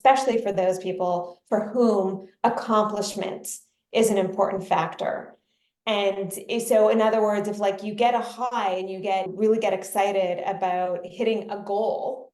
especially for those people for whom accomplishment is an important factor. And so in other words, if like you get a high and you really get excited about hitting a goal,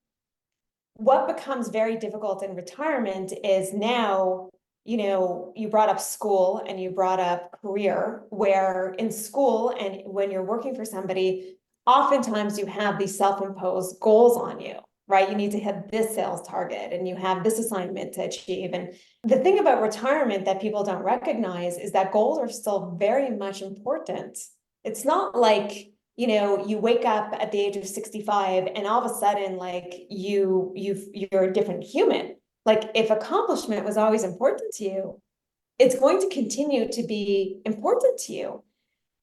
what becomes very difficult in retirement is now, you brought up school and you brought up career, where in school and when you're working for somebody, oftentimes you have these self-imposed goals on you, right? You need to hit this sales target and you have this assignment to achieve. And the thing about retirement that people don't recognize is that goals are still very much important. It's not like, you wake up at the age of 65 and all of a sudden, like you're a different human. Like if accomplishment was always important to you, it's going to continue to be important to you,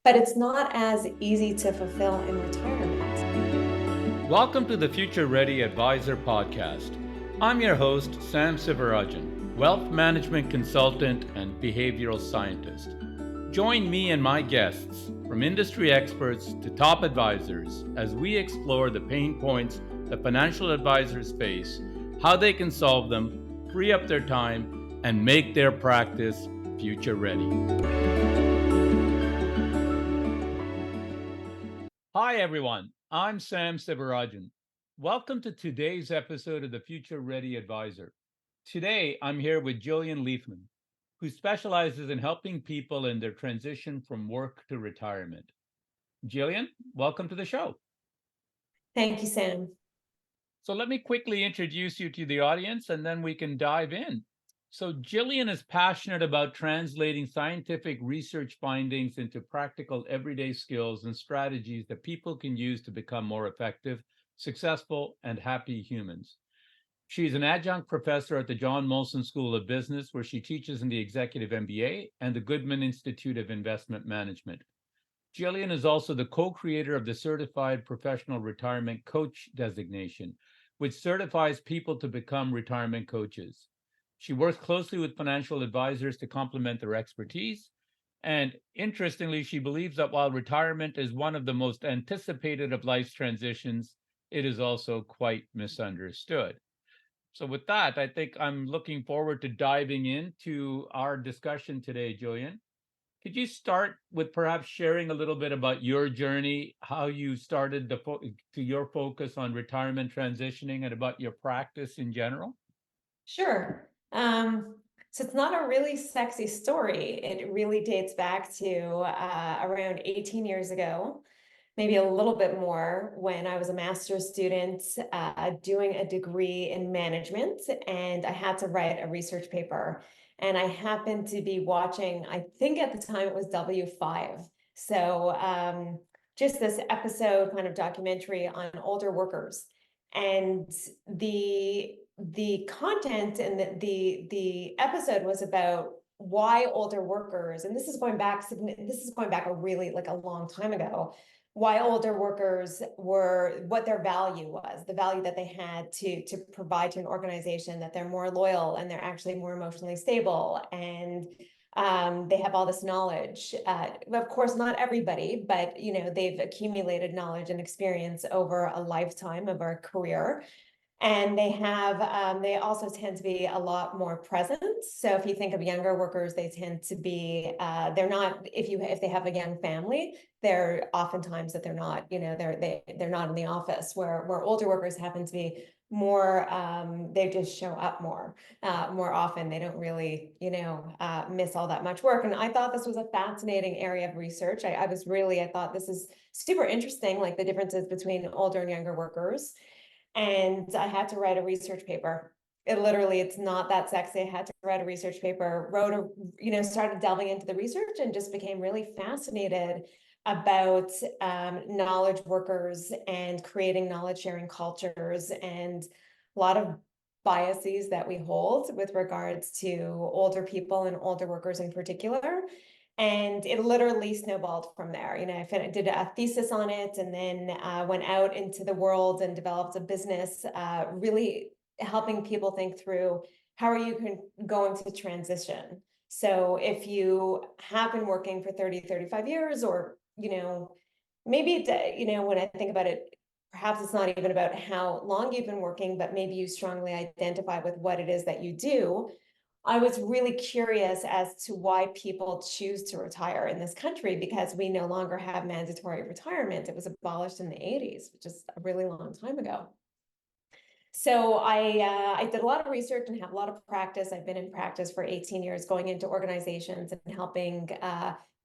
but it's not as easy to fulfill in retirement. Welcome to the Future Ready Advisor podcast. I'm your host, Sam Sivarajan, wealth management consultant and behavioral scientist. Join me and my guests, from industry experts to top advisors, as we explore the pain points that financial advisors face, how they can solve them, free up their time, and make their practice future ready. Hi, everyone. I'm Sam Sivarajan. Welcome to today's episode of the Future Ready Advisor. Today, I'm here with Gillian Leithman, who specializes in helping people in their transition from work to retirement. Gillian, welcome to the show. Thank you, Sam. So let me quickly introduce you to the audience and then we can dive in. So Gillian is passionate about translating scientific research findings into practical everyday skills and strategies that people can use to become more effective, successful, and happy humans. She's an adjunct professor at the John Molson School of Business, where she teaches in the Executive MBA and the Goodman Institute of Investment Management. Gillian is also the co-creator of the Certified Professional Retirement Coach designation, which certifies people to become retirement coaches. She works closely with financial advisors to complement their expertise. And interestingly, she believes that while retirement is one of the most anticipated of life's transitions, it is also quite misunderstood. So with that, I think I'm looking forward to diving into our discussion today, Gillian. Could you start with perhaps sharing a little bit about your journey, how you started to your focus on retirement transitioning and about your practice in general? Sure. So it's not a really sexy story. It really dates back to around 18 years ago, maybe a little bit more, when I was a master's student doing a degree in management, and I had to write a research paper. And I happened to be watching, I think at the time it was W5. So just this episode kind of documentary on older workers. And the content and the episode was about why older workers, and this is going back a really like a long time ago, why older workers were, what their value was, the value that they had to provide to an organization, that they're more loyal and they're actually more emotionally stable, and they have all this knowledge. Of course, not everybody, but they've accumulated knowledge and experience over a lifetime of our career. And they also tend to be a lot more present. So if you think of younger workers, they tend to be, they're not, if they have a young family, they're oftentimes that they're not, they're not in the office, where older workers happen to be more, they just show up more often. They don't really, miss all that much work. And I thought this was a fascinating area of research. I thought this is super interesting, like the differences between older and younger workers. And I had to write a research paper. It's not that sexy. I had to write a research paper, started delving into the research and just became really fascinated about knowledge workers and creating knowledge sharing cultures, and a lot of biases that we hold with regards to older people and older workers in particular. And it literally snowballed from there. I did a thesis on it, and then went out into the world and developed a business, really helping people think through how are you going to transition. So if you have been working for 30, 35 years, or, maybe, when I think about it, perhaps it's not even about how long you've been working, but maybe you strongly identify with what it is that you do. I was really curious as to why people choose to retire in this country, because we no longer have mandatory retirement. It was abolished in the 80s, which is a really long time ago. So I did a lot of research and have a lot of practice. I've been in practice for 18 years, going into organizations and helping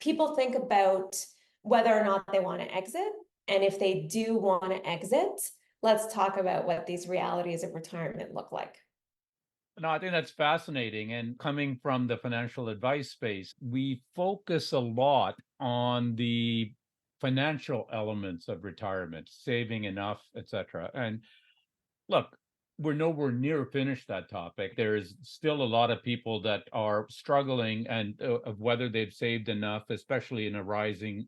people think about whether or not they want to exit. And if they do want to exit, let's talk about what these realities of retirement look like. No, I think that's fascinating. And coming from the financial advice space, we focus a lot on the financial elements of retirement, saving enough, etc. And look, we're nowhere near finished that topic. There's still a lot of people that are struggling and of whether they've saved enough, especially in a rising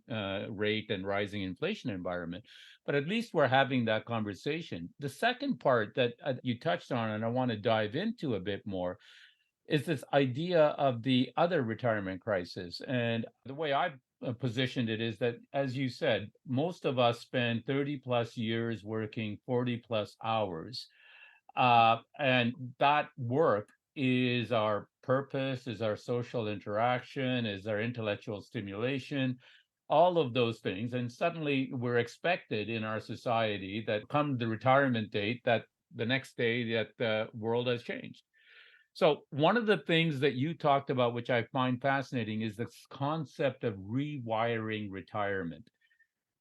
rate and rising inflation environment. But at least we're having that conversation. The second part that you touched on, and I want to dive into a bit more, is this idea of the other retirement crisis. And the way I've positioned it is that, as you said, most of us spend 30 plus years working 40 plus hours. And that work is our purpose, is our social interaction, is our intellectual stimulation, all of those things. And suddenly we're expected in our society that come the retirement date, that the next day that the world has changed. So one of the things that you talked about, which I find fascinating, is this concept of rewiring retirement.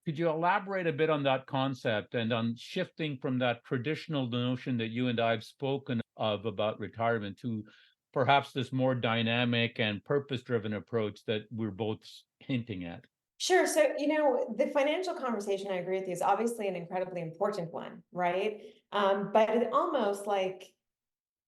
Could you elaborate a bit on that concept and on shifting from that traditional notion that you and I have spoken of about retirement to perhaps this more dynamic and purpose-driven approach that we're both hinting at? Sure. So, the financial conversation, I agree with you, is obviously an incredibly important one, right? But it almost like,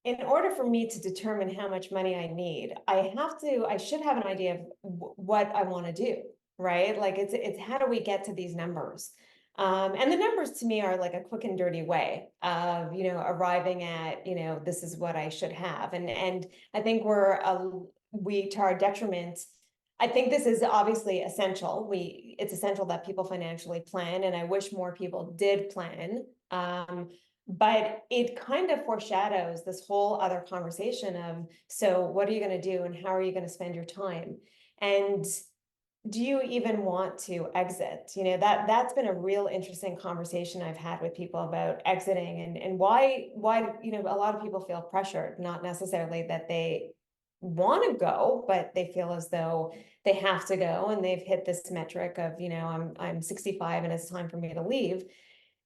in order for me to determine how much money I need, I should have an idea of what I want to do, right? Like it's how do we get to these numbers? And the numbers to me are like a quick and dirty way of, arriving at, this is what I should have. And I think we, to our detriment, I think this is obviously essential. It's essential that people financially plan, and I wish more people did plan. But it kind of foreshadows this whole other conversation of, so what are you going to do and how are you going to spend your time? And do you even want to exit? That's been a real interesting conversation I've had with people about exiting, and why, a lot of people feel pressured, not necessarily that they want to go, but they feel as though they have to go, and they've hit this metric of, I'm 65 and it's time for me to leave.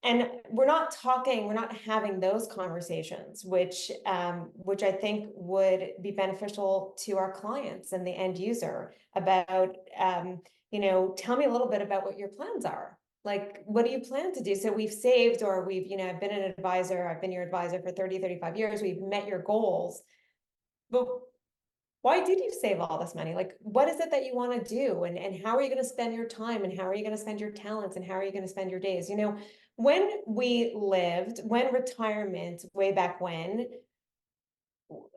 And we're not having those conversations, which I think would be beneficial to our clients and the end user about, tell me a little bit about what your plans are. Like, what do you plan to do? So we've saved, or I've been an advisor, I've been your advisor for 30, 35 years. We've met your goals, but why did you save all this money? Like, what is it that you want to do? And how are you going to spend your time? And how are you going to spend your talents? And how are you going to spend your days? When retirement way back when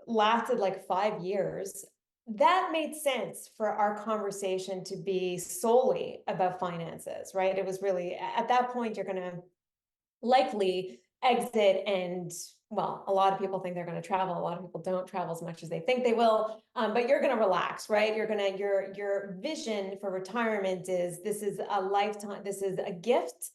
lasted like 5 years, that made sense for our conversation to be solely about finances, right? It was really, at that point, you're going to likely exit, and well, a lot of people think they're going to travel. A lot of people don't travel as much as they think they will, but you're going to relax, right? Your vision for retirement is, this is a lifetime, this is a gift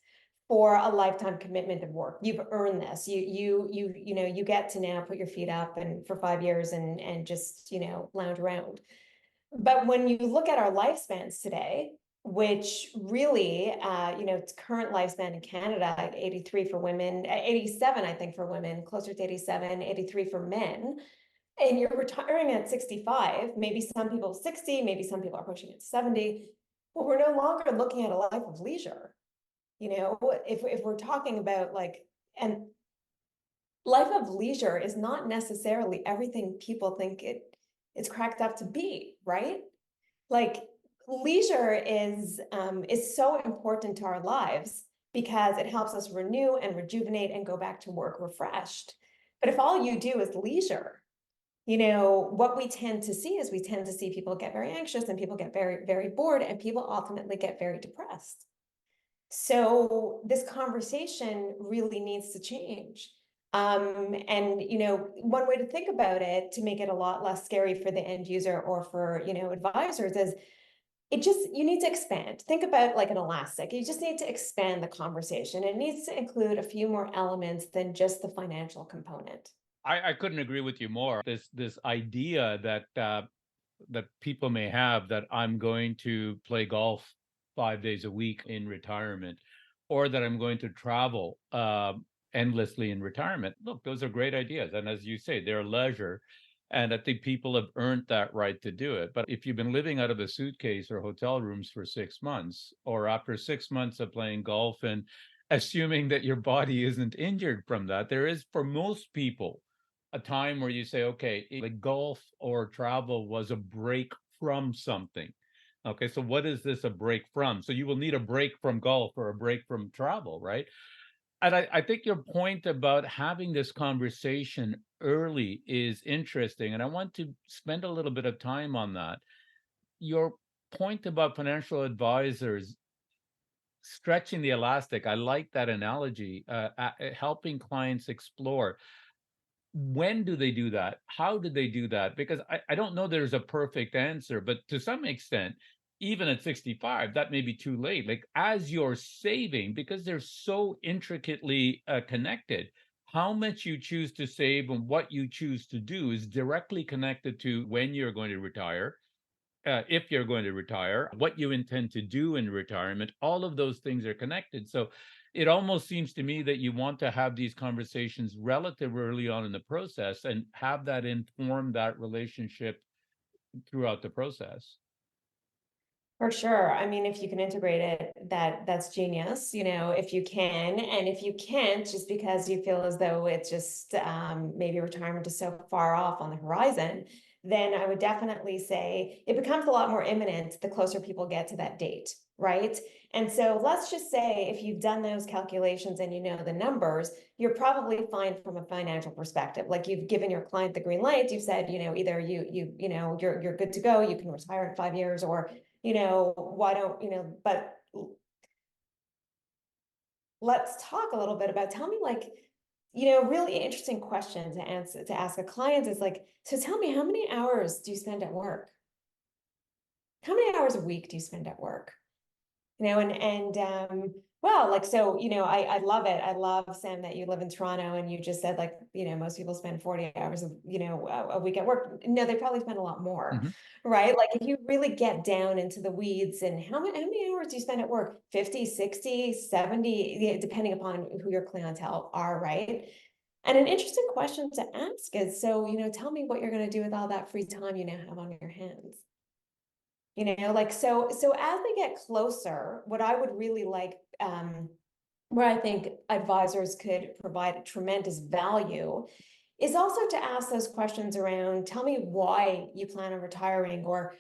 for a lifetime commitment of work. You've earned this. You get to now put your feet up and for 5 years and just, lounge around. But when you look at our lifespans today, which really, its current lifespan in Canada, like 83 for women, 87, I think, for women, closer to 87, 83 for men. And you're retiring at 65, maybe some people 60, maybe some people are pushing it 70. Well, we're no longer looking at a life of leisure. If we're talking about and life of leisure is not necessarily everything people think it's cracked up to be, right? Like, leisure is so important to our lives because it helps us renew and rejuvenate and go back to work refreshed. But if all you do is leisure, what we tend to see is people get very anxious, and people get very, very bored, and people ultimately get very depressed. So this conversation really needs to change. And one way to think about it to make it a lot less scary for the end user or for, advisors is you need to expand. Think about like an elastic. You just need to expand the conversation. It needs to include a few more elements than just the financial component. I couldn't agree with you more. This idea that that people may have that I'm going to play golf 5 days a week in retirement, or that I'm going to travel endlessly in retirement. Look, those are great ideas, and as you say, they're leisure, and I think people have earned that right to do it. But if you've been living out of a suitcase or hotel rooms for 6 months, or after 6 months of playing golf and assuming that your body isn't injured from that, there is for most people a time where you say, okay, like golf or travel was a break from something. Okay, so what is this a break from? So you will need a break from golf or a break from travel, right? And I think your point about having this conversation early is interesting. And I want to spend a little bit of time on that. Your point about financial advisors stretching the elastic, I like that analogy, helping clients explore. When do they do that? How do they do that? Because I don't know there's a perfect answer, but to some extent, even at 65, that may be too late. Like as you're saving, because they're so intricately connected, how much you choose to save and what you choose to do is directly connected to when you're going to retire, if you're going to retire, what you intend to do in retirement, all of those things are connected. So it almost seems to me that you want to have these conversations relatively early on in the process and have that inform that relationship throughout the process. For sure. I mean, if you can integrate it, that's genius, if you can. And if you can't, just because you feel as though it's just maybe retirement is so far off on the horizon, then I would definitely say it becomes a lot more imminent the closer people get to that date, right? And so let's just say if you've done those calculations and you know the numbers, you're probably fine from a financial perspective. Like you've given your client the green light, you've said, either you're good to go, you can retire in 5 years, or why don't, but let's talk a little bit about, tell me like, really interesting question to answer, to ask a client is like, so tell me, how many hours do you spend at work? How many hours a week do you spend at work? Well, like, so, I love it. I love, Sam, that you live in Toronto and you just said like, most people spend 40 hours of, a week at work. No, they probably spend a lot more, Mhm. right? Like if you really get down into the weeds, and how many hours do you spend at work? 50, 60, 70, depending upon who your clientele are, right? And an interesting question to ask is, so, tell me what you're going to do with all that free time you now have on your hands. Like, so as they get closer, what I would really like, where I think advisors could provide tremendous value, is also to ask those questions around, tell me why you plan on retiring, or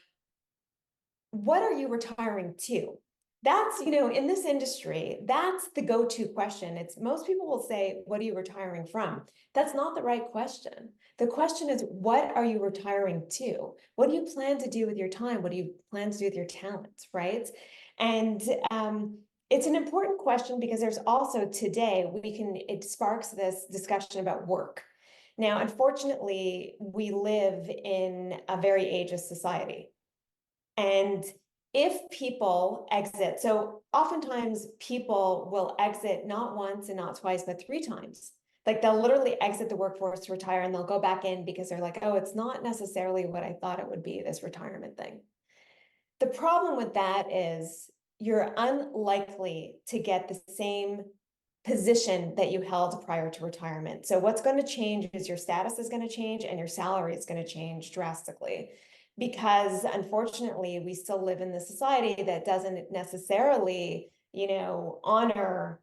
what are you retiring to? That's, in this industry, that's the go-to question. It's, most people will say, what are you retiring from? That's not the right question. The question is, what are you retiring to? What do you plan to do with your time? What do you plan to do with your talents, right? And it's an important question because there's also today, it sparks this discussion about work. Now, unfortunately, we live in a very ageist society. And if people exit, so oftentimes people will exit not once and not twice, but 3 times. Like they'll literally exit the workforce to retire and they'll go back in because they're like, oh, it's not necessarily what I thought it would be, this retirement thing. The problem with that is you're unlikely to get the same position that you held prior to retirement. So what's going to change is your status is going to change and your salary is going to change drastically, because unfortunately we still live in the society that doesn't necessarily, honor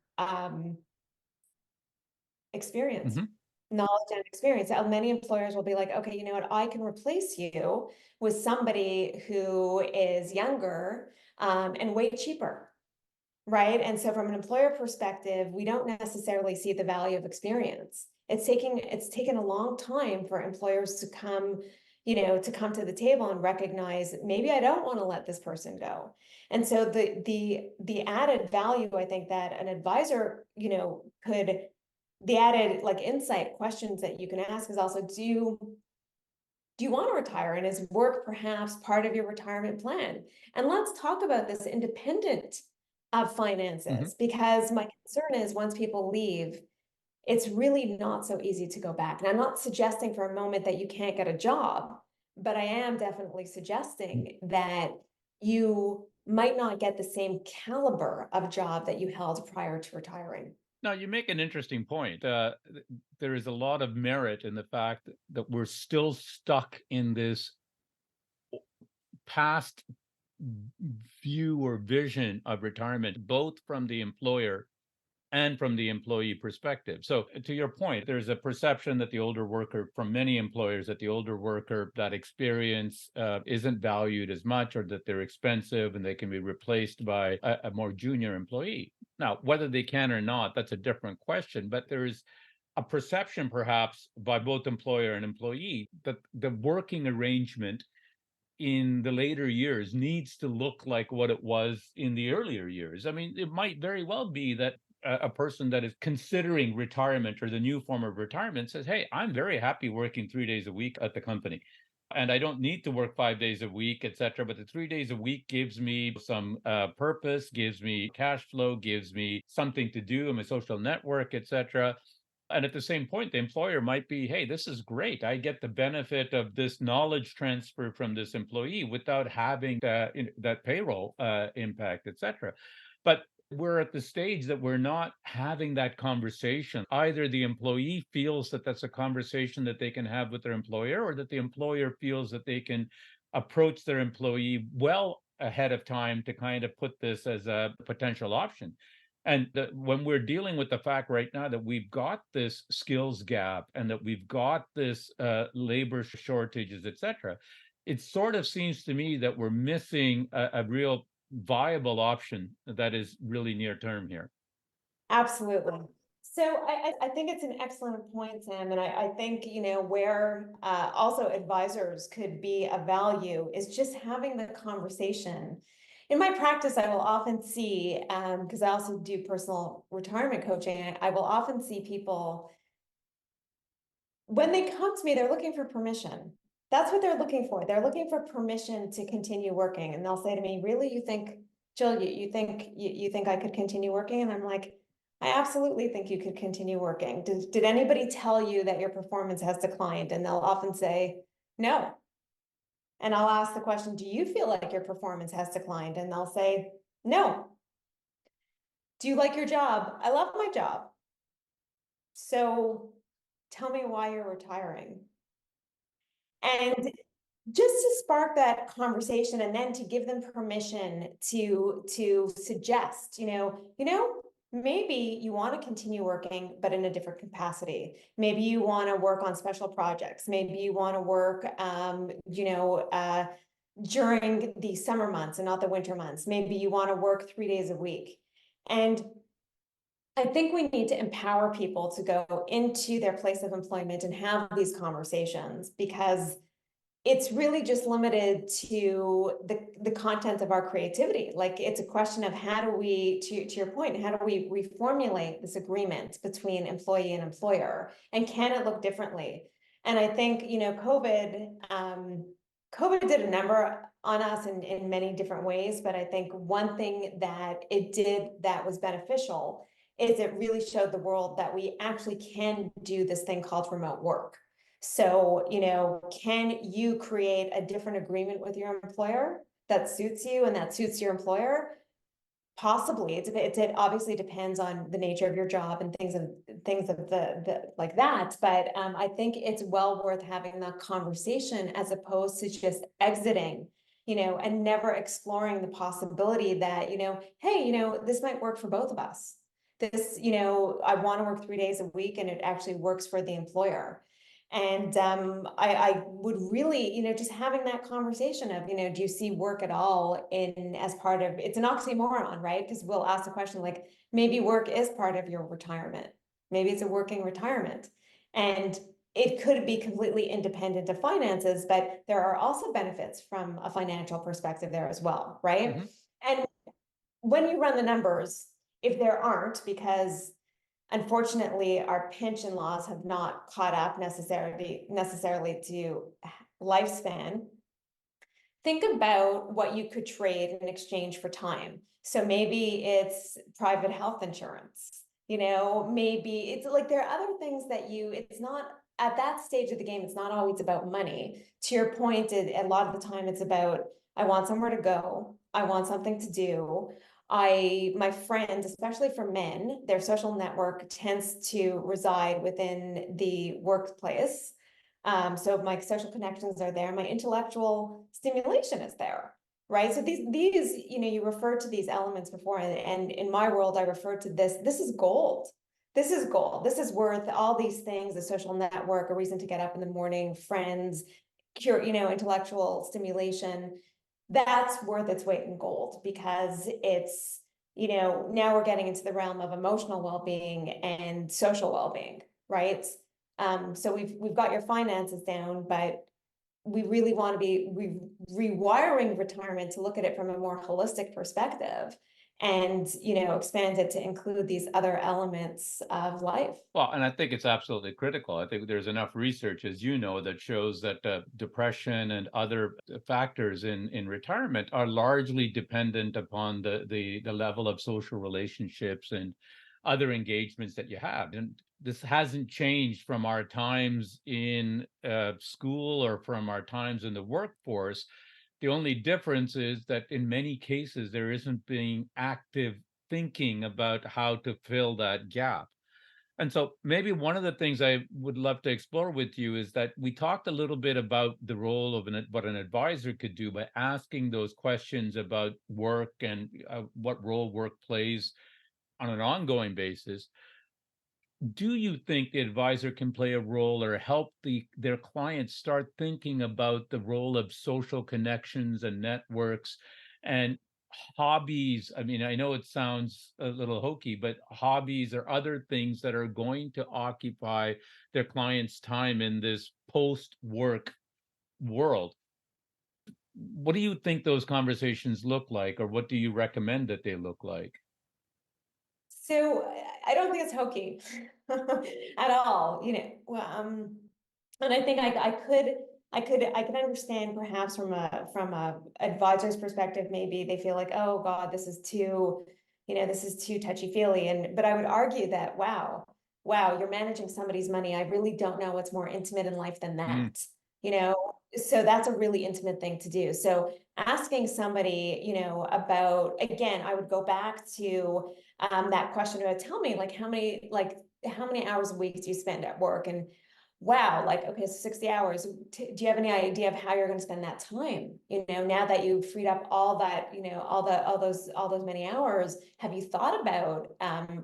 experience, Mhm. knowledge and experience. Many employers will be like, okay, you know what, I can replace you with somebody who is younger and way cheaper. Right. And so from an employer perspective, we don't necessarily see the value of experience. It's taken a long time for employers to come, to come to the table and recognize maybe I don't want to let this person go. And so the added value, I think, that an advisor, could, the added like insight questions that you can ask is also, do you want to retire, and is work perhaps part of your retirement plan? And let's talk about this independent of finances, because my concern is once people leave, it's really not so easy to go back. And I'm not suggesting for a moment that you can't get a job, but I am definitely suggesting that you might not get the same caliber of job that you held prior to retiring. Now, you make an interesting point. There is a lot of merit in the fact that we're still stuck in this past view or vision of retirement, both from the employer and from the employee perspective. So to your point, there's a perception that the older worker, from many employers, that the older worker, that experience isn't valued as much, or that they're expensive and they can be replaced by a more junior employee. Now, whether they can or not, that's a different question, but there's a perception perhaps by both employer and employee that the working arrangement in the later years needs to look like what it was in the earlier years. I mean, it might very well be that a person that is considering retirement or the new form of retirement says, hey, I'm very happy working 3 days a week at the company, and I don't need to work 5 days a week, etc. But the 3 days a week gives me some purpose, gives me cash flow, gives me something to do in my social network, etc. And at the same point, the employer might be, hey, this is great. I get the benefit of this knowledge transfer from this employee without having that payroll impact, etc. But we're at the stage that we're not having that conversation. Either the employee feels that that's a conversation that they can have with their employer, or that the employer feels that they can approach their employee well ahead of time to kind of put this as a potential option. And when we're dealing with the fact right now that we've got this skills gap and that we've got this labor shortages, et cetera, it sort of seems to me that we're missing a real viable option that is really near term here. Absolutely. So I think it's an excellent point, Sam. And I think, where also advisors could be of value is just having the conversation. In my practice, I will often see, because I also do personal retirement coaching, I will often see people, when they come to me, they're looking for permission. That's what they're looking for. They're looking for permission to continue working. And they'll say to me, really, you think, Jill, you think I could continue working? And I'm like, I absolutely think you could continue working. Did anybody tell you that your performance has declined? And they'll often say, no. And I'll ask the question, do you feel like your performance has declined? And they'll say, no. Do you like your job? I love my job. So tell me why you're retiring. And just to spark that conversation, and then to give them permission to suggest, maybe you want to continue working, but in a different capacity. Maybe you want to work on special projects. Maybe you want to work, during the summer months and not the winter months. Maybe you want to work 3 days a week. And I think we need to empower people to go into their place of employment and have these conversations, because it's really just limited to the content of our creativity. Like, it's a question of how do we, to your point, how do we reformulate this agreement between employee and employer, and can it look differently? And I think, COVID did a number on us in many different ways, but I think one thing that it did that was beneficial is it really showed the world that we actually can do this thing called remote work. So, can you create a different agreement with your employer that suits you and that suits your employer? Possibly. It obviously depends on the nature of your job and things of the like that. But I think it's well worth having that conversation, as opposed to just exiting, and never exploring the possibility that, hey, this might work for both of us. This, I want to work 3 days a week, and it actually works for the employer. And I would really, just having that conversation of, do you see work at all in as part of, it's an oxymoron, right? Because we'll ask the question like, maybe work is part of your retirement. Maybe it's a working retirement. And it could be completely independent of finances, but there are also benefits from a financial perspective there as well, right? Mhm. And when you run the numbers, if there aren't, because unfortunately our pension laws have not caught up necessarily to lifespan, think about what you could trade in exchange for time. So maybe it's private health insurance, maybe it's like there are other things that it's not at that stage of the game, it's not always about money. To your point, a lot of the time it's about, I want somewhere to go, I want something to do. My friends, especially for men, their social network tends to reside within the workplace. So my social connections are there, my intellectual stimulation is there, right? So these, you referred to these elements before, and in my world, I refer to this is gold. This is gold. This is worth all these things, a social network, a reason to get up in the morning, friends, intellectual stimulation. That's worth its weight in gold because it's, now we're getting into the realm of emotional well-being and social well-being, right? So we've got your finances down, but we really want to be rewiring retirement to look at it from a more holistic perspective and, expand it to include these other elements of life. Well, and I think it's absolutely critical. I think there's enough research, as you know, that shows that depression and other factors in retirement are largely dependent upon the level of social relationships and other engagements that you have. And this hasn't changed from our times in school or from our times in the workforce. The only difference is that in many cases, there isn't being active thinking about how to fill that gap. And so maybe one of the things I would love to explore with you is that we talked a little bit about the role of what an advisor could do by asking those questions about work and what role work plays on an ongoing basis. Do you think the advisor can play a role or help their clients start thinking about the role of social connections and networks and hobbies? I mean, I know it sounds a little hokey, but hobbies or other things that are going to occupy their clients' time in this post-work world. What do you think those conversations look like, or what do you recommend that they look like? So I don't think it's hokey at all, and I think I could understand perhaps from a advisor's perspective, maybe they feel like, oh God, this is too touchy-feely. But I would argue that, wow, you're managing somebody's money. I really don't know what's more intimate in life than Mm, that, so that's a really intimate thing to do. So asking somebody, about, again, I would go back to that question about, tell me, like, how many hours a week do you spend at work? And wow, like, okay, so 60 hours. Do you have any idea of how you're going to spend that time? Now that you've freed up all that, all those many hours, have you thought about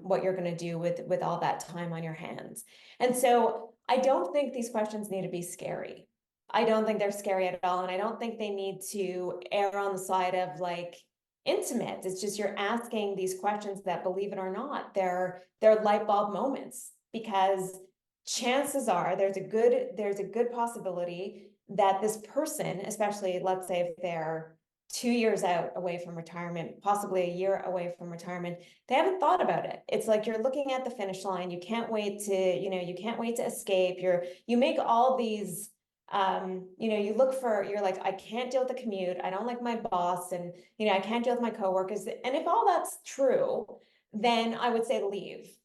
what you're going to do with all that time on your hands? And so I don't think these questions need to be scary. I don't think they're scary at all. And I don't think they need to err on the side of like intimate. It's just you're asking these questions that, believe it or not, they're light bulb moments, because chances are there's a good possibility that this person, especially let's say if they're 2 years out away from retirement, possibly a year away from retirement, they haven't thought about it. It's like you're looking at the finish line. You can't wait to, you can't wait to escape. You make all these you're like, I can't deal with the commute. I don't like my boss, and I can't deal with my coworkers. And if all that's true, then I would say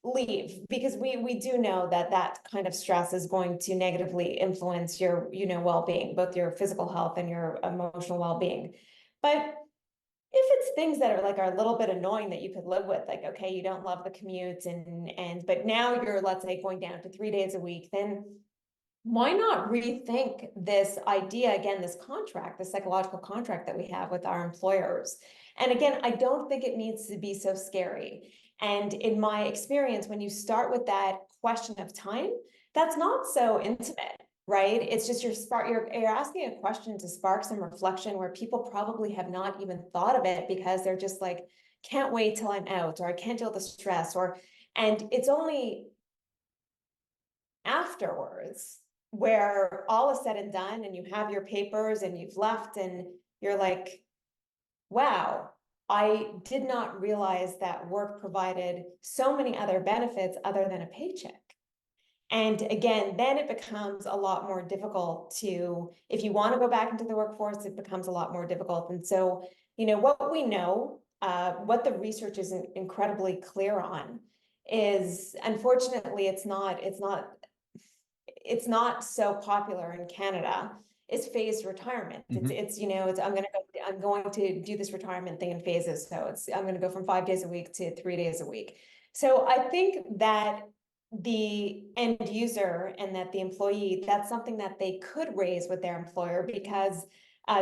leave, because we do know that that kind of stress is going to negatively influence your, well-being, both your physical health and your emotional well-being. But if it's things that are a little bit annoying that you could live with, like, okay, you don't love the commute but now you're, let's say, going down to 3 days a week, then why not rethink this idea again, this contract, the psychological contract that we have with our employers? And again, I don't think it needs to be so scary. And in my experience, when you start with that question of time, that's not so intimate, right? It's just you're asking a question to spark some reflection where people probably have not even thought of it, because they're just like, can't wait till I'm out, or I can't deal with the stress, and it's only afterwards where all is said and done and you have your papers and you've left and you're like, wow, I did not realize that work provided so many other benefits other than a paycheck. And again, then it becomes a lot more difficult to, if you want to go back into the workforce, it becomes a lot more difficult. And so, what we know, what the research is incredibly clear on is, unfortunately, it's not so popular in Canada, is phased retirement. Mhm. I'm going to do this retirement thing in phases. So I'm going to go from 5 days a week to 3 days a week. So I think that the end user and that the employee, that's something that they could raise with their employer, because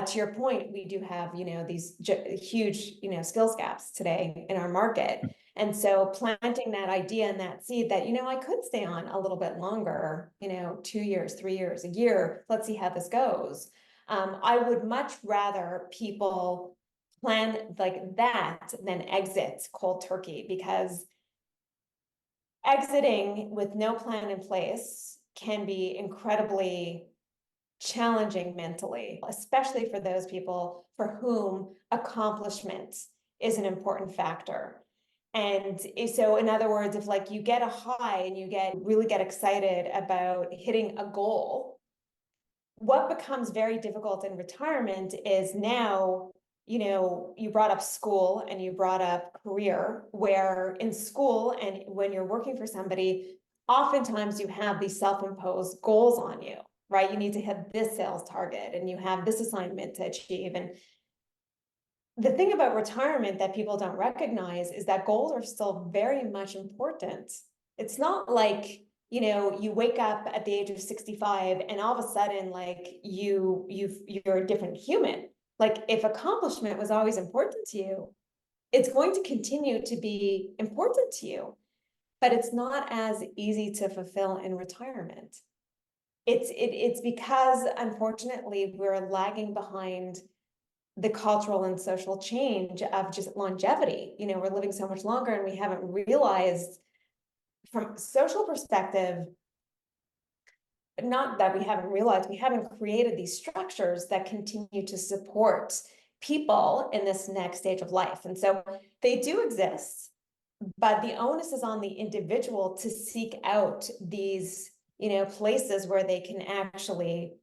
to your point, we do have, these huge, skills gaps today in our market. And so planting that idea and that seed that, I could stay on a little bit longer, 2 years, 3 years, a year, let's see how this goes. I would much rather people plan like that than exit cold turkey, because exiting with no plan in place can be incredibly challenging mentally, especially for those people for whom accomplishment is an important factor. And so, in other words, if like you get a high and you really get excited about hitting a goal, what becomes very difficult in retirement is now, you brought up school and you brought up career, where in school and when you're working for somebody, oftentimes you have these self-imposed goals on you, right? You need to hit this sales target and you have this assignment to achieve. And the thing about retirement that people don't recognize is that goals are still very much important. It's not like, you wake up at the age of 65 and all of a sudden, like you're a different human. Like if accomplishment was always important to you, it's going to continue to be important to you, but it's not as easy to fulfill in retirement. It's because unfortunately we're lagging behind the cultural and social change of just longevity. We're living so much longer and we haven't realized from a social perspective, not that we haven't realized, we haven't created these structures that continue to support people in this next stage of life. And so they do exist, but the onus is on the individual to seek out these, places where they can actually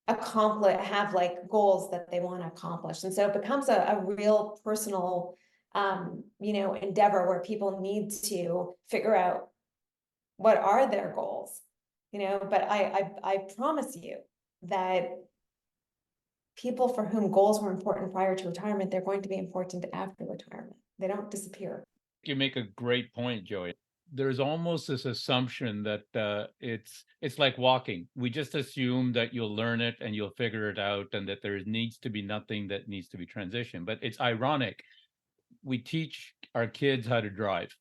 have like goals that they want to accomplish. And so it becomes a real personal endeavor where people need to figure out what are their goals, but I promise you that people for whom goals were important prior to retirement, they're going to be important after retirement. They don't disappear. You make a great point, Joey. There's almost this assumption that it's like walking. We just assume that you'll learn it and you'll figure it out, and that there needs to be nothing that needs to be transitioned. But it's ironic. We teach our kids how to drive.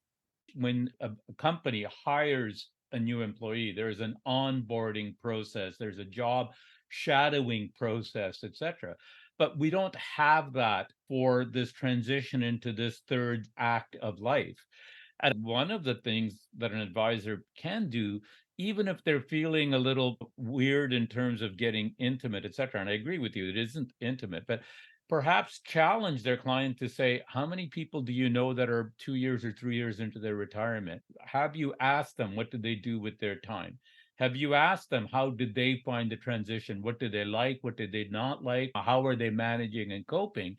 When a company hires a new employee, there's an onboarding process, there's a job shadowing process, etc. But we don't have that for this transition into this third act of life. And one of the things that an advisor can do, even if they're feeling a little weird in terms of getting intimate, etc., and I agree with you, it isn't intimate, but perhaps challenge their client to say, how many people do you know that are 2 years or 3 years into their retirement? Have you asked them what did they do with their time? Have you asked them how did they find the transition? What did they like? What did they not like? How are they managing and coping?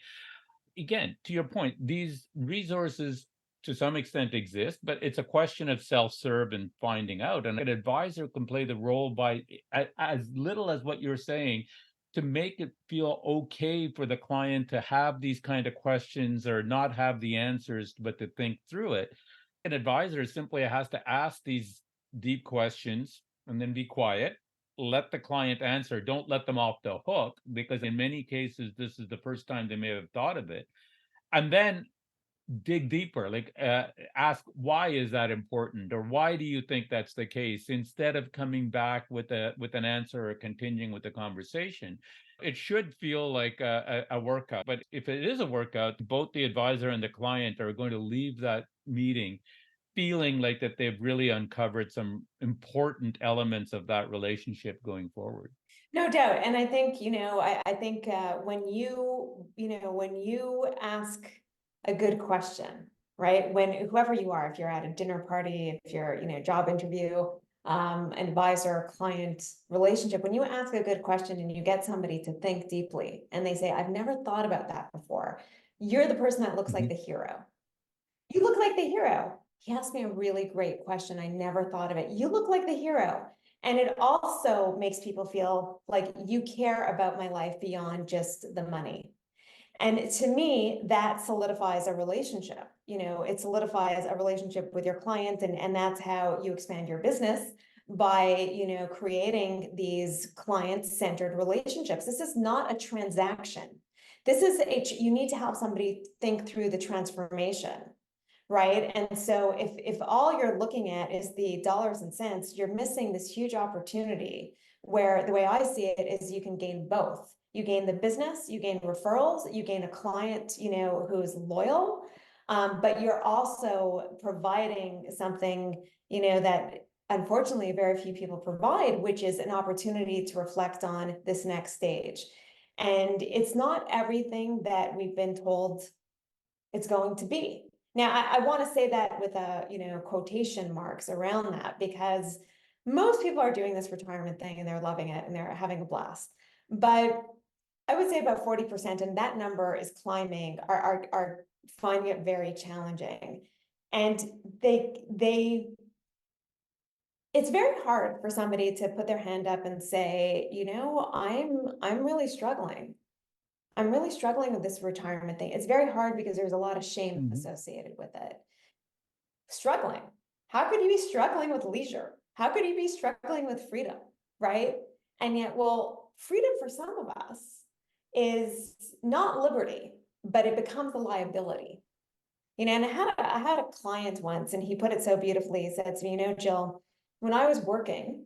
Again, to your point, these resources to some extent exist, but it's a question of self-serve and finding out. And an advisor can play the role by as little as what you're saying, to make it feel okay for the client to have these kind of questions or not have the answers, but to think through it. An advisor simply has to ask these deep questions and then be quiet, let the client answer. Don't let them off the hook, because in many cases, this is the first time they may have thought of it. And then dig deeper, like ask, why is that important? Or why do you think that's the case? Instead of coming back with an answer or continuing with the conversation. It should feel like a workout. But if it is a workout, both the advisor and the client are going to leave that meeting feeling like that they've really uncovered some important elements of that relationship going forward. No doubt. And I think, I think when when you ask a good question, right? When whoever you are, if you're at a dinner party, if you're, job interview, advisor, client relationship, when you ask a good question and you get somebody to think deeply and they say, I've never thought about that before, you're the person that looks like the hero. You look like the hero. He asked me a really great question. I never thought of it. You look like the hero. And it also makes people feel like you care about my life beyond just the money. And to me, that solidifies a relationship. It solidifies a relationship with your client, and that's how you expand your business by, creating these client-centered relationships. This is not a transaction. You need to help somebody think through the transformation. Right. And so if all you're looking at is the dollars and cents, you're missing this huge opportunity where the way I see it is you can gain both. You gain the business, you gain referrals, you gain a client, who's loyal, but you're also providing something, that unfortunately very few people provide, which is an opportunity to reflect on this next stage. And it's not everything that we've been told it's going to be. Now, I want to say that with quotation marks around that, because most people are doing this retirement thing and they're loving it and they're having a blast. But I would say about 40%, and that number is climbing, are finding it very challenging. And it's very hard for somebody to put their hand up and say, I'm really struggling. I'm really struggling with this retirement thing. It's very hard because there's a lot of shame associated with it. Struggling. How could you be struggling with leisure? How could you be struggling with freedom, right? And yet, well, freedom for some of us is not liberty, but it becomes a liability. And I had a client once, and he put it so beautifully. He said to me, Jill, when I was working,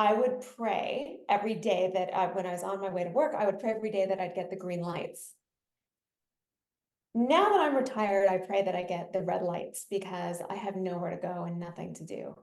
I would pray every day that when I was on my way to work, I would pray every day that I'd get the green lights. Now that I'm retired, I pray that I get the red lights because I have nowhere to go and nothing to do.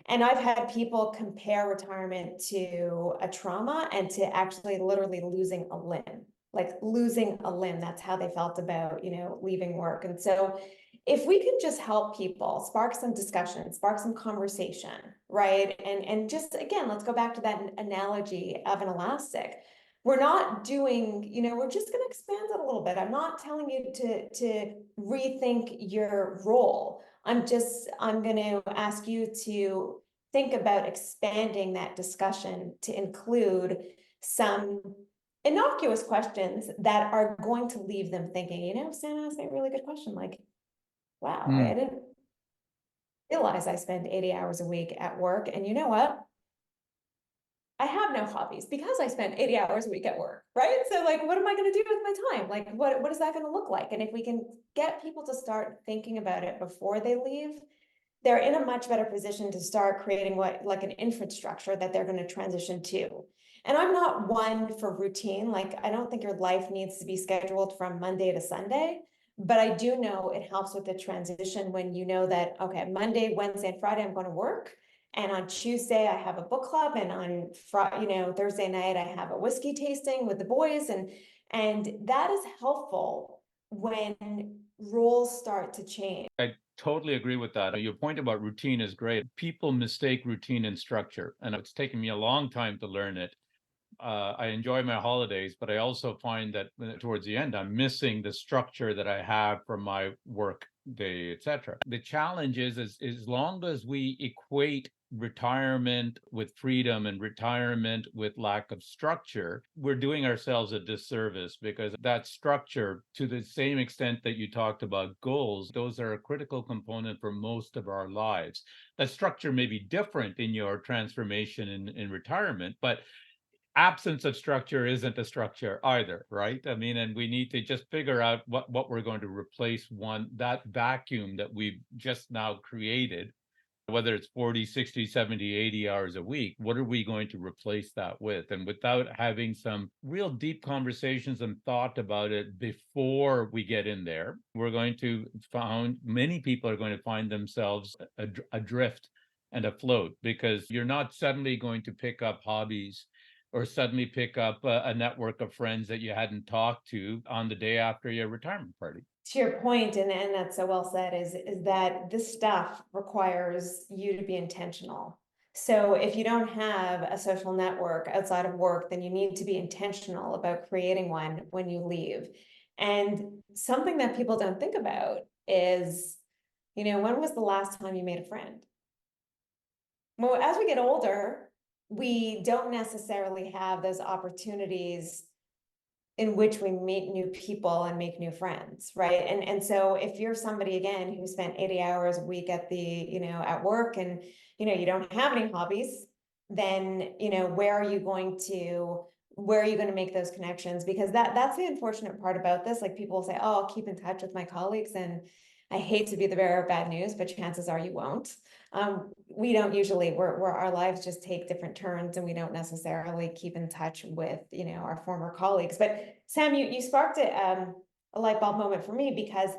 And I've had people compare retirement to a trauma and to actually literally losing a limb, like losing a limb. That's how they felt about, leaving work. And so if we can just help people, spark some discussion, spark some conversation, right? And just, again, let's go back to that analogy of an elastic. We're not doing, we're just going to expand it a little bit. I'm not telling you to rethink your role. I'm going to ask you to think about expanding that discussion to include some innocuous questions that are going to leave them thinking, Sam asked me a really good question. Like, wow, I didn't realize I spend 80 hours a week at work. And you know what? I have no hobbies because I spend 80 hours a week at work, right? So like, what am I going to do with my time? Like, what is that going to look like? And if we can get people to start thinking about it before they leave, they're in a much better position to start creating like an infrastructure that they're going to transition to. And I'm not one for routine. Like, I don't think your life needs to be scheduled from Monday to Sunday, but I do know it helps with the transition when you know that, okay, Monday, Wednesday, and Friday, I'm going to work. And on Tuesday, I have a book club. And on Thursday night, I have a whiskey tasting with the boys. And that is helpful when roles start to change. I totally agree with that. Your point about routine is great. People mistake routine and structure, and it's taken me a long time to learn it. I enjoy my holidays, but I also find that towards the end, I'm missing the structure that I have from my work day, etc. The challenge is as long as we equate retirement with freedom and retirement with lack of structure, we're doing ourselves a disservice, because that structure, to the same extent that you talked about goals, those are a critical component for most of our lives. That structure may be different in your transformation in retirement, but absence of structure isn't a structure either, right? I mean, and we need to just figure out what we're going to replace that vacuum that we've just now created whether it's 40, 60, 70, 80 hours a week, what are we going to replace that with? And without having some real deep conversations and thought about it before we get in there, we're going to find many people are going to find themselves adrift and afloat, because you're not suddenly going to pick up hobbies or suddenly pick up a network of friends that you hadn't talked to on the day after your retirement party. To your point, and that's so well said, is that this stuff requires you to be intentional. So if you don't have a social network outside of work, then you need to be intentional about creating one when you leave. And something that people don't think about is, when was the last time you made a friend? Well, as we get older, we don't necessarily have those opportunities in which we meet new people and make new friends, right? And so if you're somebody, again, who spent 80 hours a week at at work, and you don't have any hobbies, then where are you going to make those connections? Because that's the unfortunate part about this. Like, people will say, oh, I'll keep in touch with my colleagues, and I hate to be the bearer of bad news, but chances are you won't. We don't usually, our lives just take different turns, and we don't necessarily keep in touch with, our former colleagues. But Sam, you sparked a light bulb moment for me, because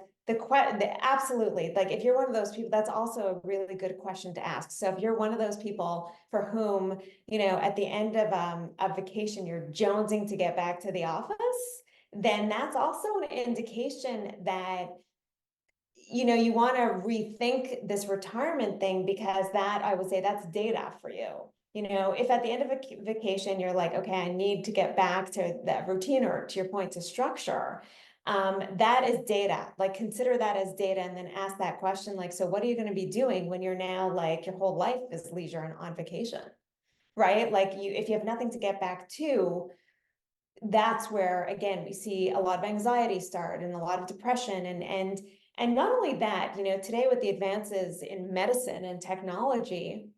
absolutely, like, if you're one of those people, that's also a really good question to ask. So if you're one of those people for whom, at the end of vacation, you're jonesing to get back to the office, then that's also an indication that you want to rethink this retirement thing, because I would say that's data for you. If at the end of a vacation, you're like, okay, I need to get back to that routine, or to your point, to structure, that is data. Like, consider that as data, and then ask that question, like, so what are you going to be doing when you're now, like, your whole life is leisure and on vacation, right? Like, if you have nothing to get back to, that's where, again, we see a lot of anxiety start, and a lot of depression, and not only that, today, with the advances in medicine and technology,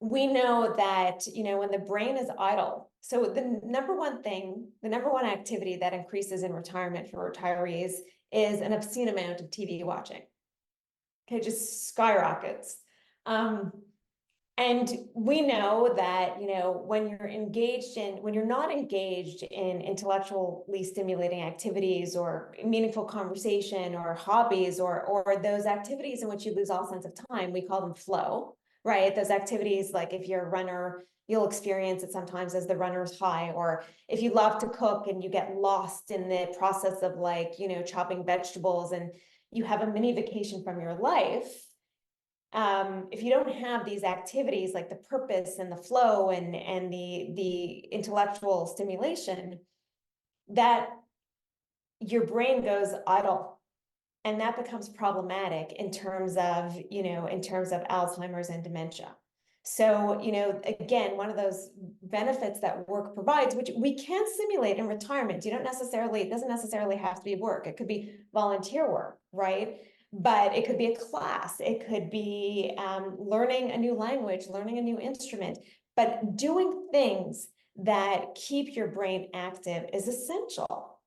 we know that, when the brain is idle, so the number one activity that increases in retirement for retirees is an obscene amount of TV watching. Okay, just skyrockets. And we know that, when you're not engaged in intellectually stimulating activities, or meaningful conversation, or hobbies, or those activities in which you lose all sense of time, we call them flow, right? Those activities, like, if you're a runner, you'll experience it sometimes as the runner's high, or if you love to cook and you get lost in the process of, like, chopping vegetables, and you have a mini vacation from your life. If you don't have these activities, like the purpose and the flow and the intellectual stimulation, that your brain goes idle, and that becomes problematic in terms of Alzheimer's and dementia. So, again, one of those benefits that work provides, which we can simulate in retirement, it doesn't necessarily have to be work. It could be volunteer work, right? But it could be a class. It could be learning a new language, learning a new instrument. But doing things that keep your brain active is essential.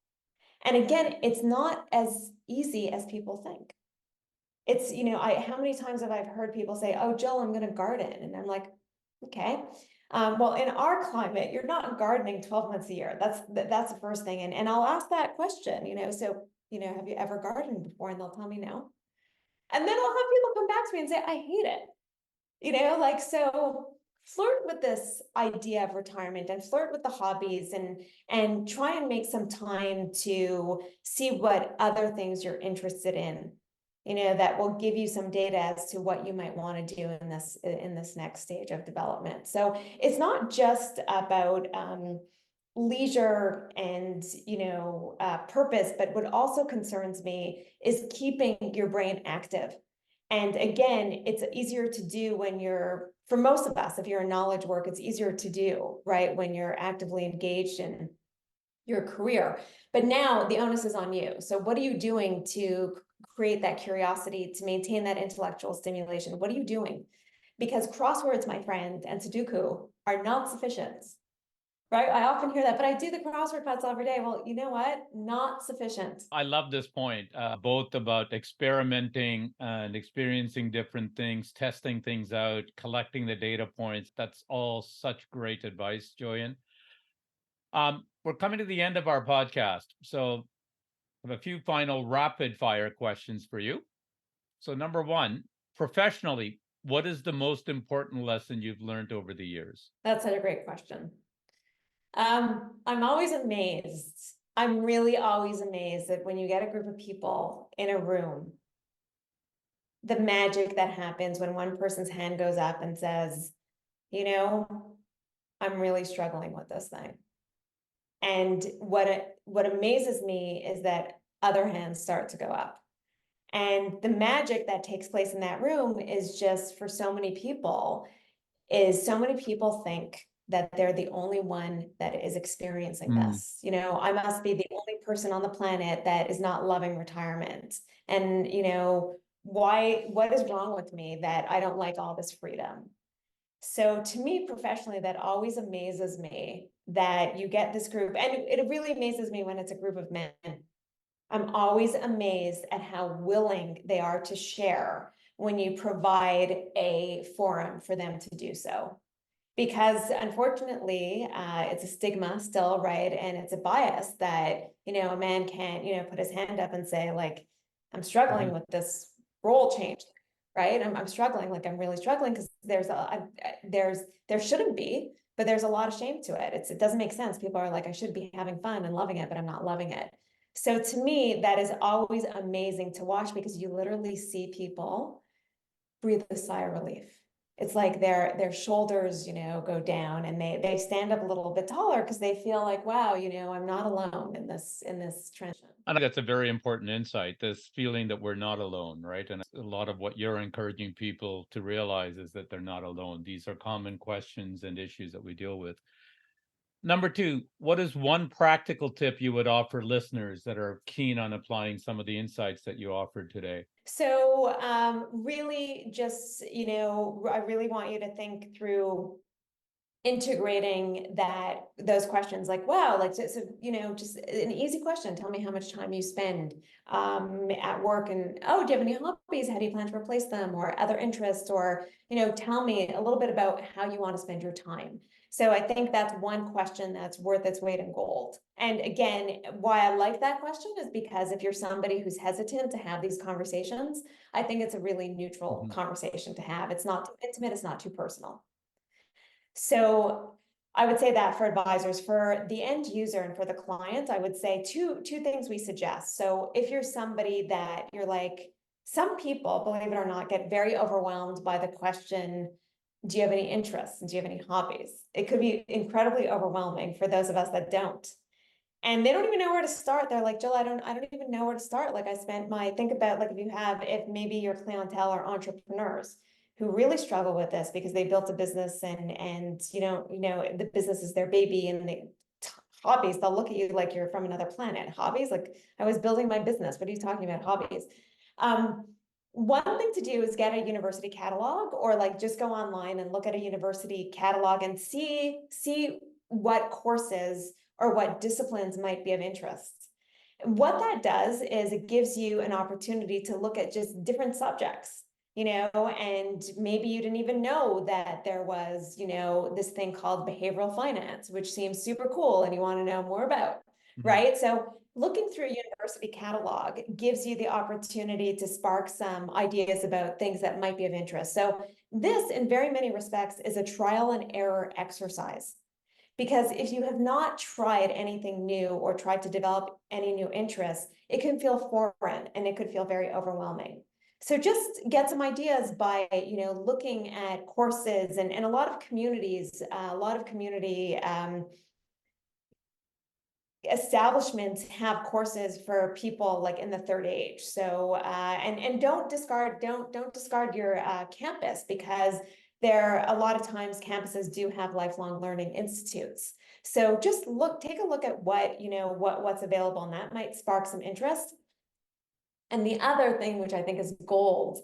And again, it's not as easy as people think. It's, how many times have I heard people say, oh, Jill, I'm going to garden. And I'm like, okay. Well, in our climate, you're not gardening 12 months a year. That's the first thing. And I'll ask that question, so, have you ever gardened before? And they'll tell me no. And then I'll have people come back to me and say, I hate it. So flirt with this idea of retirement, and flirt with the hobbies, and try and make some time to see what other things you're interested in, that will give you some data as to what you might want to do in this next stage of development. So it's not just about leisure and purpose, but what also concerns me is keeping your brain active. And again, it's easier to do when for most of us, if you're in knowledge work, it's easier to do, right, when you're actively engaged in your career. But now the onus is on you. So what are you doing to create that curiosity, to maintain that intellectual stimulation? What are you doing? Because crosswords, my friend, and Sudoku are not sufficient, right? I often hear that, but I do the crossword puzzle every day. Well, you know what? Not sufficient. I love this point, both about experimenting and experiencing different things, testing things out, collecting the data points. That's all such great advice, Joanne. We're coming to the end of our podcast, so I have a few final rapid fire questions for you. So, number one, professionally, what is the most important lesson you've learned over the years? That's such a great question. I'm always amazed. I'm really always amazed that when you get a group of people in a room, the magic that happens when one person's hand goes up and says, you know, I'm really struggling with this thing. And what amazes me is that other hands start to go up. And the magic that takes place in that room is just for so many people, is so many people think that they're the only one that is experiencing this. You know, I must be the only person on the planet that is not loving retirement. And, you know, what is wrong with me that I don't like all this freedom? So to me, professionally, that always amazes me that you get this group, and it really amazes me when it's a group of men. I'm always amazed at how willing they are to share when you provide a forum for them to do so. Because unfortunately, it's a stigma still, right? And it's a bias that, you know, a man can't, you know, put his hand up and say, like, I'm struggling with this role change, right? I'm struggling, like I'm really struggling because there shouldn't be, but there's a lot of shame to it. It doesn't make sense. People are like, I should be having fun and loving it, but I'm not loving it. So to me, that is always amazing to watch because you literally see people breathe a sigh of relief. It's like their shoulders, you know, go down and they stand up a little bit taller because they feel like, wow, you know, I'm not alone in this transition. I think that's a very important insight, this feeling that we're not alone, right? And a lot of what you're encouraging people to realize is that they're not alone. These are common questions and issues that we deal with. Number two, what is one practical tip you would offer listeners that are keen on applying some of the insights that you offered today? So really just, you know, I really want you to think through integrating those questions like, wow, like, so, you know, just an easy question. Tell me how much time you spend at work, and, oh, do you have any hobbies? How do you plan to replace them, or other interests? Or, you know, tell me a little bit about how you want to spend your time. So I think that's one question that's worth its weight in gold. And again, why I like that question is because if you're somebody who's hesitant to have these conversations, I think it's a really neutral conversation to have. It's not too intimate, it's not too personal. So I would say that for advisors, for the end user and for the client, I would say two things we suggest. So if you're somebody that you're like, some people, believe it or not, get very overwhelmed by the question, do you have any interests? And do you have any hobbies? It could be incredibly overwhelming for those of us that don't. And they don't even know where to start. They're like, Jill, I don't even know where to start. Like think about like if maybe your clientele are entrepreneurs who really struggle with this because they built a business and you know, the business is their baby, and hobbies, they'll look at you like you're from another planet. Hobbies, like, I was building my business. What are you talking about, hobbies? One thing to do is get a university catalog, or like just go online and look at a university catalog and see what courses or what disciplines might be of interest. What that does is it gives you an opportunity to look at just different subjects, you know, and maybe you didn't even know that there was, you know, this thing called behavioral finance, which seems super cool and you want to know more about, right? So looking through a university catalog gives you the opportunity to spark some ideas about things that might be of interest. So this, in very many respects, is a trial and error exercise. Because if you have not tried anything new or tried to develop any new interests, it can feel foreign and it could feel very overwhelming. So just get some ideas by, you know, looking at courses, and a lot of communities, a lot of community establishments have courses for people like in the third age. So and don't discard your campus, because a lot of times campuses do have lifelong learning institutes. So just take a look at what, you know, what's available, and that might spark some interest. And the other thing, which I think is gold,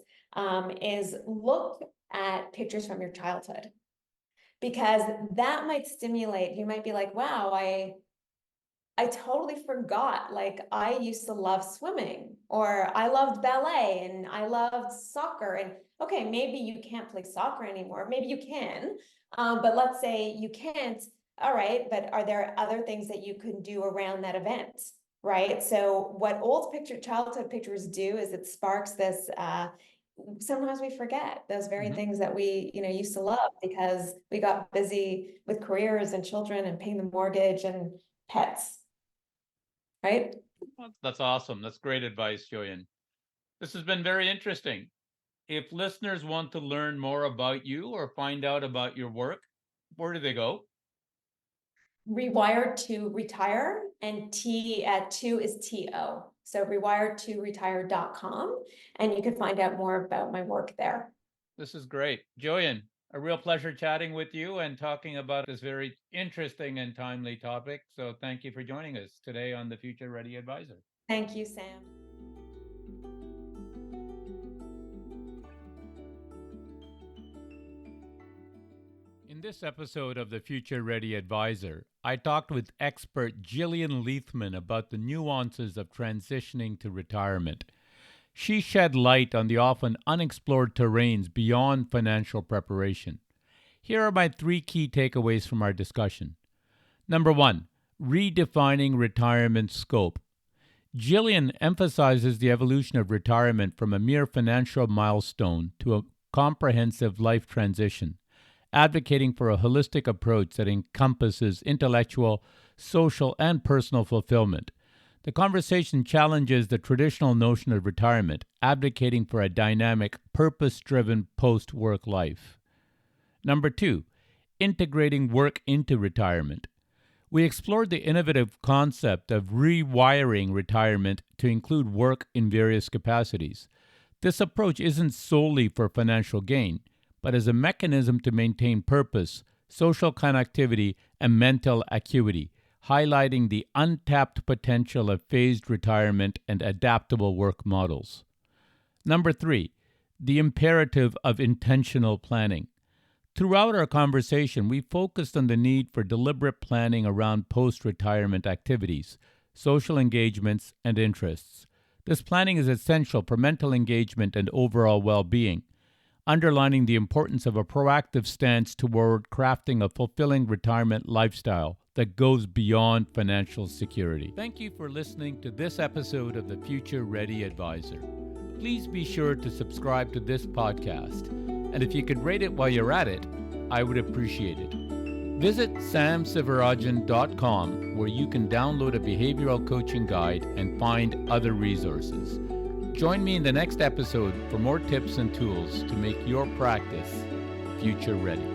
is look at pictures from your childhood. because that might stimulate, you might be like, wow, I totally forgot, like I used to love swimming, or I loved ballet and I loved soccer. And okay, maybe you can't play soccer anymore. Maybe you can, but let's say you can't. All right, but are there other things that you can do around that event? Right. So what childhood pictures do is it sparks this, sometimes we forget those very things that we, used to love because we got busy with careers and children and paying the mortgage and pets. Right? Well, that's awesome. That's great advice, Gillian. This has been very interesting. If listeners want to learn more about you or find out about your work, where do they go? Rewire to retire, and T at two is TO. So rewire to retire.com, and you can find out more about my work there. This is great. Gillian, a real pleasure chatting with you and talking about this very interesting and timely topic. So thank you for joining us today on the Future Ready Advisor. Thank you, Sam. In this episode of the Future Ready Advisor, I talked with expert Gillian Leithman about the nuances of transitioning to retirement. She shed light on the often unexplored terrains beyond financial preparation. Here are my 3 key takeaways from our discussion. Number 1, redefining retirement scope. Gillian emphasizes the evolution of retirement from a mere financial milestone to a comprehensive life transition, advocating for a holistic approach that encompasses intellectual, social, and personal fulfillment. The conversation challenges the traditional notion of retirement, advocating for a dynamic, purpose-driven post-work life. Number 2, integrating work into retirement. We explored the innovative concept of rewiring retirement to include work in various capacities. This approach isn't solely for financial gain, but as a mechanism to maintain purpose, social connectivity, and mental acuity, highlighting the untapped potential of phased retirement and adaptable work models. Number 3, the imperative of intentional planning. Throughout our conversation, we focused on the need for deliberate planning around post-retirement activities, social engagements, and interests. This planning is essential for mental engagement and overall well-being, underlining the importance of a proactive stance toward crafting a fulfilling retirement lifestyle that goes beyond financial security. Thank you for listening to this episode of the Future Ready Advisor. Please be sure to subscribe to this podcast, and if you could rate it while you're at it, I would appreciate it. Visit samsivarajan.com, where you can download a behavioral coaching guide and find other resources. Join me in the next episode for more tips and tools to make your practice future ready.